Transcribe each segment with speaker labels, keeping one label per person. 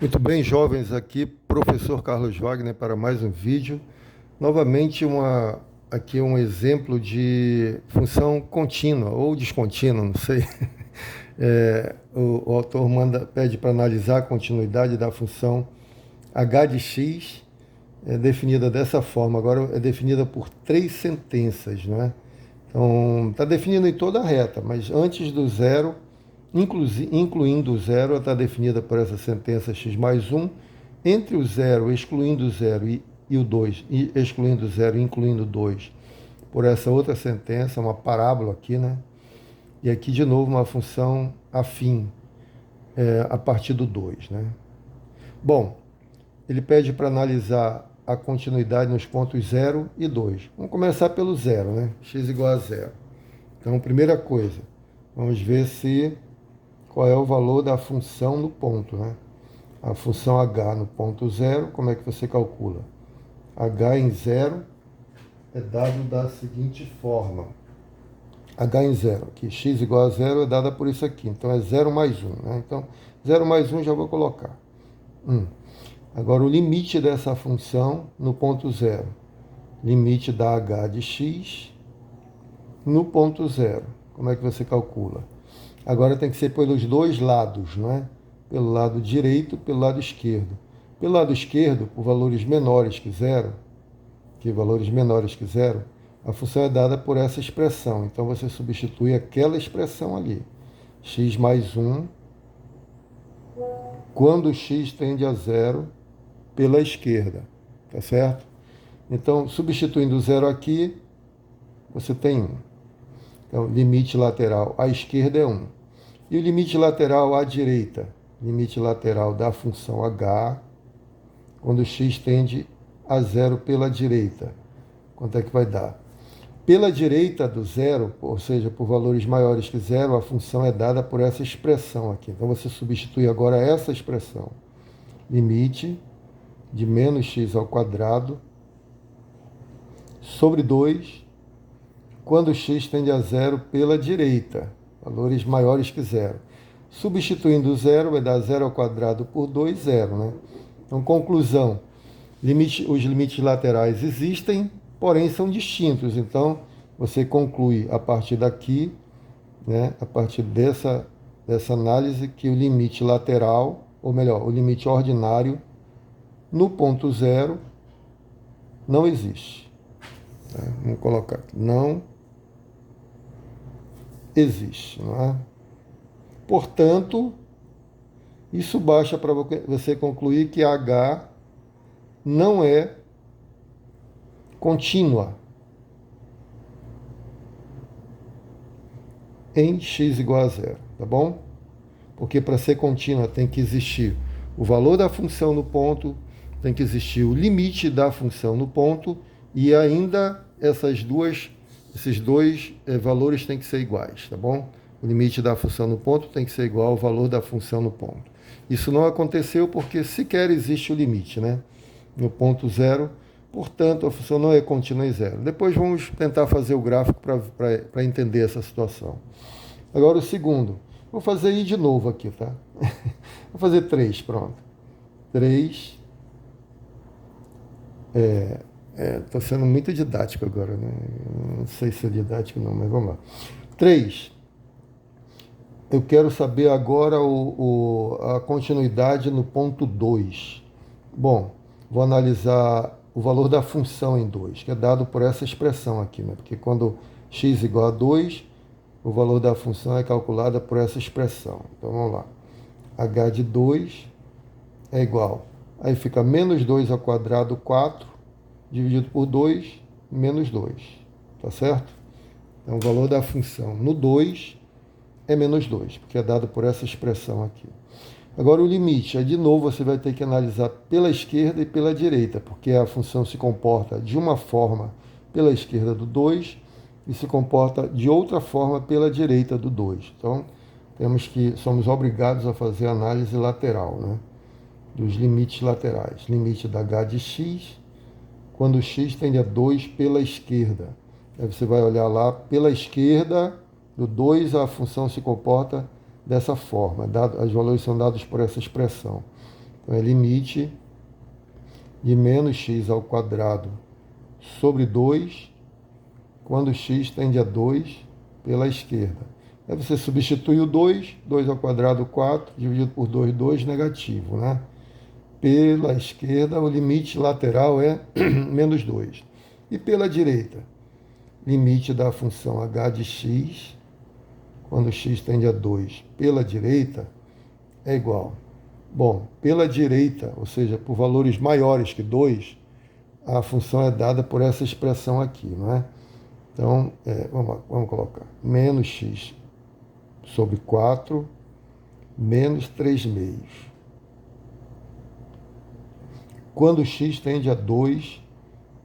Speaker 1: Muito bem, jovens, aqui professor Carlos Wagner para mais um vídeo. Novamente aqui um exemplo de função contínua ou descontínua, não sei. O autor pede para analisar a continuidade da função h de x, definida dessa forma. Agora é definida por três sentenças, não é? Então, está definido em toda a reta, mas antes do zero, incluindo o zero, está definida por essa sentença x mais 1, entre o zero, excluindo o zero, e o 2, excluindo o zero, incluindo o 2, por essa outra sentença, uma parábola aqui, né? E aqui, de novo, uma função afim, a partir do 2, né? Bom, ele pede para analisar a continuidade nos pontos 0 e 2. Vamos começar pelo zero, né? X igual a zero. Então, primeira coisa, vamos ver qual é o valor da função no ponto, né? A função h no ponto 0, como é que você calcula? H em 0 é dado da seguinte forma. H em 0, que x igual a 0 é dada por isso aqui. Então, é 0 mais 1, né? Então, 0 mais 1 já vou colocar. Agora, o limite dessa função no ponto 0. Limite da h de x no ponto 0. Como é que você calcula? Agora tem que ser pelos dois lados, não é? Pelo lado direito e pelo lado esquerdo. Pelo lado esquerdo, por valores menores que zero, a função é dada por essa expressão. Então, você substitui aquela expressão ali. X mais 1, quando x tende a zero, pela esquerda. Tá certo? Então, substituindo o zero aqui, você tem 1. Então, limite lateral à esquerda é 1. E o limite lateral à direita? Limite lateral da função h, quando x tende a zero pela direita. Quanto é que vai dar? Pela direita do zero, ou seja, por valores maiores que zero, a função é dada por essa expressão aqui. Então, você substitui agora essa expressão. Limite de menos x ao quadrado sobre 2, quando x tende a zero pela direita, valores maiores que zero. Substituindo o zero, vai dar 0 ao quadrado por 2, zero, né? Então, conclusão, os limites laterais existem, porém são distintos. Então, você conclui a partir daqui, né, a partir dessa análise, que o limite lateral, ou melhor, o limite ordinário, no ponto 0, não existe. Vamos colocar aqui, não existe, não é? Portanto, isso basta para você concluir que a h não é contínua em x igual a zero, tá bom? Porque para ser contínua tem que existir o valor da função no ponto, tem que existir o limite da função no ponto e ainda esses dois valores têm que ser iguais, tá bom? O limite da função no ponto tem que ser igual ao valor da função no ponto. Isso não aconteceu porque sequer existe o limite, né? No ponto 0, portanto, a função não é contínua em zero. Depois vamos tentar fazer o gráfico para entender essa situação. Agora o segundo. Vou fazer i de novo aqui, tá? Vou fazer 3, pronto. 3. Estou sendo muito didático agora, né? Não sei se é didático não, mas vamos lá. 3. Eu quero saber agora a continuidade no ponto 2. Bom, vou analisar o valor da função em 2, que é dado por essa expressão aqui, né? Porque quando x igual a 2, o valor da função é calculado por essa expressão. Então, vamos lá. H de 2 é igual. Aí fica menos 2 ao quadrado, 4, dividido por 2, menos 2. Tá certo? Então, o valor da função no 2 é menos 2, porque é dado por essa expressão aqui. Agora, o limite. Aí, de novo, você vai ter que analisar pela esquerda e pela direita, porque a função se comporta de uma forma pela esquerda do 2 e se comporta de outra forma pela direita do 2. Então, somos obrigados a fazer a análise lateral, né? Dos limites laterais. Limite da h de x, quando x tende a 2 pela esquerda. Aí você vai olhar lá, pela esquerda do 2, a função se comporta dessa forma. Os valores são dados por essa expressão. Então, é limite de menos x ao quadrado sobre 2, quando x tende a 2 pela esquerda. Aí você substitui o 2, 2 ao quadrado 4, dividido por 2, 2, negativo, né? Pela esquerda, o limite lateral é menos 2. E pela direita, limite da função h de x, quando x tende a 2 pela direita, é igual. Bom, pela direita, ou seja, por valores maiores que 2, a função é dada por essa expressão aqui, não é? Então, vamos colocar menos x sobre 4 menos 3 meios. Quando x tende a 2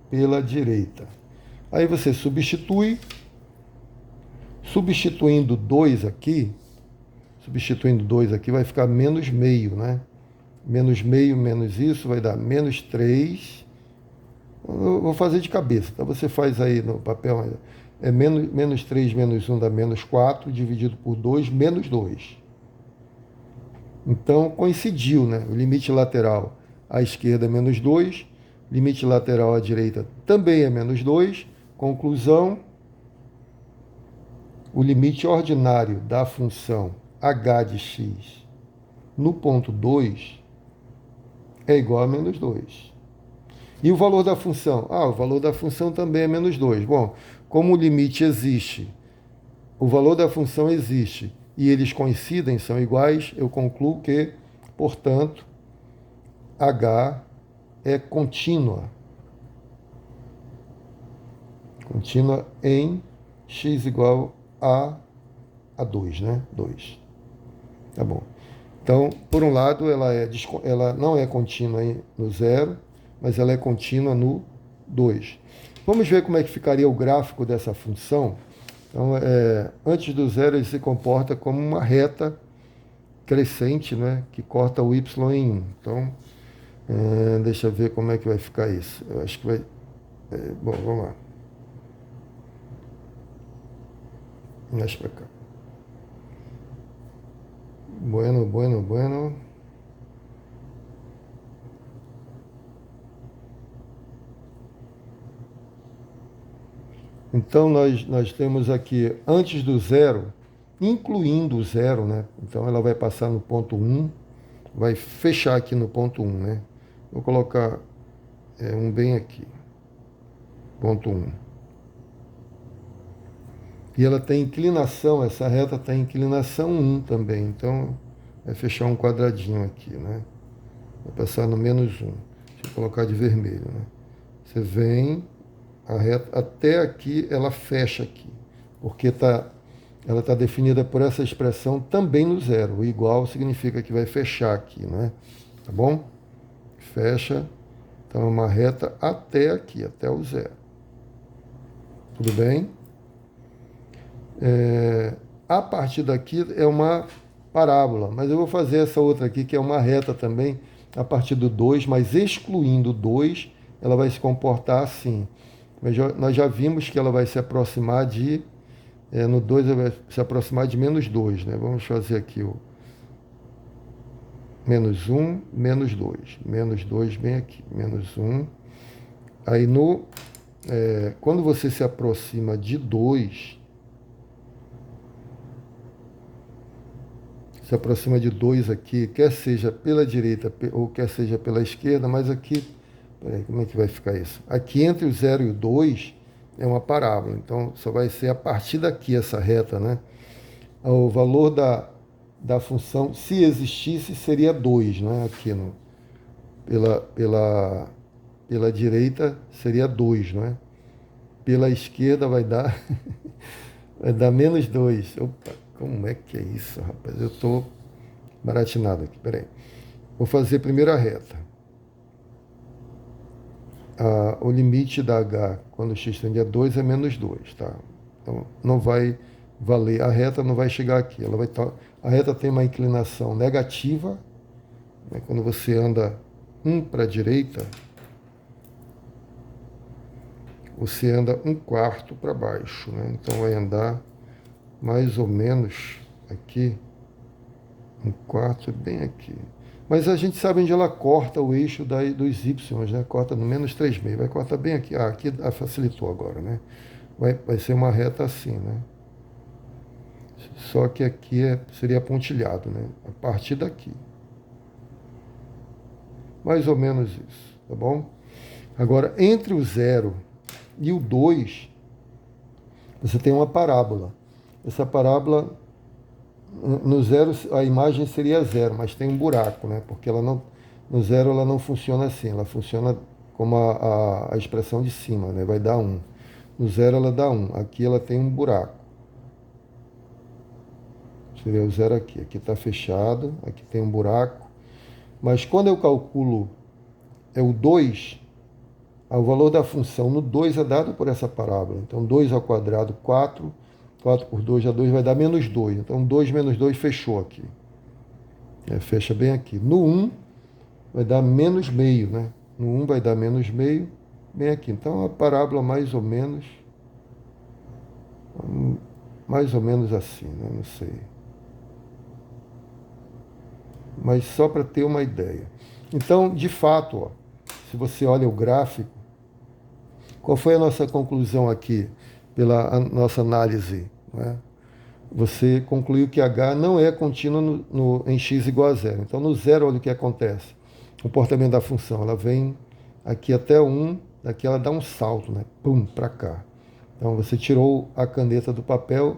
Speaker 1: pela direita. Aí você substituindo 2 aqui, vai ficar menos meio, né? Menos meio, menos isso, vai dar menos 3. Eu vou fazer de cabeça, tá? Você faz aí no papel, é menos 3 menos 1 dá menos 4, dividido por 2, menos 2. Então, coincidiu, né? O limite lateral à esquerda é menos 2, limite lateral à direita também é menos 2. Conclusão, o limite ordinário da função h de x no ponto 2 é igual a menos 2. E o valor da função? O valor da função também é menos 2. Bom, como o limite existe, o valor da função existe e eles coincidem, são iguais, eu concluo que, portanto, h é contínua. Contínua em x igual a 2, né? 2. Tá bom. Então, por um lado, ela não é contínua no 0, mas ela é contínua no 2. Vamos ver como é que ficaria o gráfico dessa função. Então, antes do 0, ele se comporta como uma reta crescente, né, que corta o y em 1. Então, deixa eu ver como é que vai ficar isso. Eu acho que vai... bom, vamos lá. Mais para cá. Bueno. Então, nós temos aqui, antes do 0, incluindo o 0, né? Então, ela vai passar no ponto 1, vai fechar aqui no ponto 1, né? Vou colocar um bem aqui, ponto 1. E ela tem inclinação, essa reta tem inclinação 1 também, então vai fechar um quadradinho aqui, né? Vai passar no menos 1. Deixa eu colocar de vermelho, né? Você vem, a reta até aqui, ela fecha aqui, porque ela está definida por essa expressão também no 0. O igual significa que vai fechar aqui, né? Tá bom? Fecha, então é uma reta até aqui, até o 0. Tudo bem? A partir daqui é uma parábola, mas eu vou fazer essa outra aqui, que é uma reta também, a partir do 2, mas excluindo o 2, ela vai se comportar assim. Nós já vimos que ela vai se aproximar de, no 2 ela vai se aproximar de menos 2, né? Vamos fazer aqui o menos 1, menos 2. Menos 2 bem aqui, menos 1. Aí quando você se aproxima de 2, se aproxima de 2 aqui, quer seja pela direita ou quer seja pela esquerda, mas aqui, peraí, como é que vai ficar isso? Aqui entre o 0 e o 2 é uma parábola, então só vai ser a partir daqui essa reta, né? O valor da função, se existisse, seria 2, né? Aqui pela direita seria 2, né? Pela esquerda vai dar menos 2. Opa, como é que é isso, rapaz? Eu estou baratinado aqui, peraí. Vou fazer primeiro a reta. O limite da h, quando x tende a 2, é menos 2, tá? Então, não vai valer, a reta não vai chegar aqui. A reta tem uma inclinação negativa, né? Quando você anda 1 para a direita, você anda 1/4 para baixo, né? Então, vai andar mais ou menos aqui, 1/4 bem aqui. Mas a gente sabe onde ela corta o eixo dos y, né? Corta no menos 3,5. Vai cortar bem aqui. Ah, aqui facilitou agora, né? Vai ser uma reta assim, né? Só que aqui seria pontilhado, né? A partir daqui. Mais ou menos isso, tá bom? Agora, entre o 0 e o 2, você tem uma parábola. Essa parábola, no 0, a imagem seria 0, mas tem um buraco, né? Porque ela não, no 0 ela não funciona assim, ela funciona como a expressão de cima, né? Vai dar 1. No 0 ela dá 1. Aqui ela tem um buraco. Seria o 0 aqui. Aqui está fechado, aqui tem um buraco. Mas quando eu calculo o 2, o valor da função no 2 é dado por essa parábola. Então, 2 ao quadrado, 4. 4 por 2 já 2 vai dar menos 2. Então, 2 menos 2 fechou aqui. Fecha bem aqui. No 1 vai dar menos meio, né? No 1 vai dar menos meio, bem aqui. Então, a parábola mais ou menos assim, né? Não sei. Mas só para ter uma ideia. Então, de fato, ó, se você olha o gráfico, qual foi a nossa conclusão aqui, pela nossa análise? Né? Você concluiu que H não é contínuo em x igual a 0. Então, no 0, olha o que acontece. O comportamento da função, ela vem aqui até 1, daqui ela dá um salto, né? Pum, para cá. Então, você tirou a caneta do papel,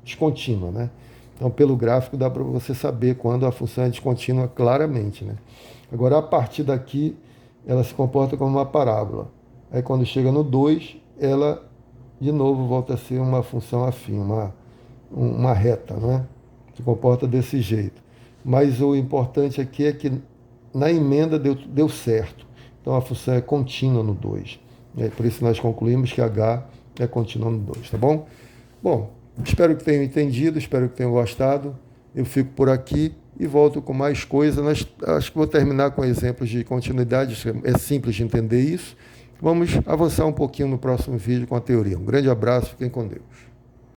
Speaker 1: descontínua, né? Então, pelo gráfico, dá para você saber quando a função é descontínua claramente, né? Agora, a partir daqui, ela se comporta como uma parábola. Aí, quando chega no 2, ela, de novo, volta a ser uma função afim, uma reta, né? Se comporta desse jeito. Mas o importante aqui é que na emenda deu certo. Então, a função é contínua no 2. Por isso, nós concluímos que H é contínua no 2, tá bom? Bom, espero que tenham entendido, espero que tenham gostado. Eu fico por aqui e volto com mais coisas. Acho que vou terminar com exemplos de continuidade, é simples de entender isso. Vamos avançar um pouquinho no próximo vídeo com a teoria. Um grande abraço, fiquem com Deus.